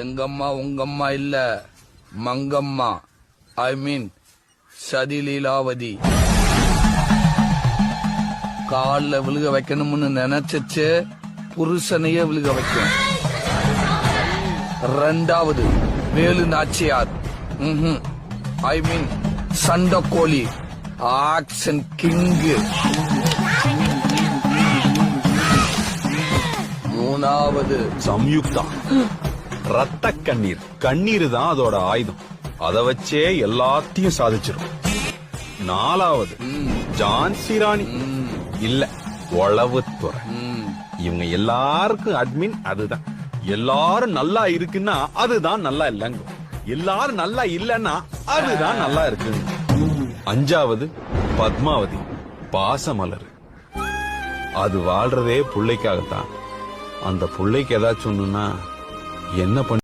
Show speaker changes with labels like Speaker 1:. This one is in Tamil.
Speaker 1: எங்கம்மா உங்கம்மா இல்ல, மங்கம்மா. ஐ மீன் சதிலீலாவதி. காலில் விழுக வைக்கணும்னு நினைச்சச்சு புருஷனையே விழுக வைக்கும். ரெண்டாவது வேலு நாச்சியார். ஐ மீன் சண்டக்கோழி, ஆக்ஷன் கிங்கு. மூணாவது
Speaker 2: சம்யுக்தா, ரத்த கண்ணீர். கண்ணீர் தான் அதோட ஆயுதம், அத வச்சே எல்லாத்தையும் சாதிச்சிரும். நாலாவது ஜான்சி ராணி, இல்ல உளவுத்துறை. இவங்க எல்லாருக்கும் அட்மின் அதுதான். எல்லாரும் நல்லா இருக்குன்னா அதுதான் நல்லா இல்லைங்க, எல்லாரும் நல்லா இல்லன்னா அதுதான் நல்லா இருக்கு. அஞ்சாவது பத்மாவதி, பாசமலர். அது வாழ்றதே புள்ளைக்காகத்தான். அந்த புள்ளைக்கு ஏதாச்சும் ஒண்ணுன்னா என்ன பண்ண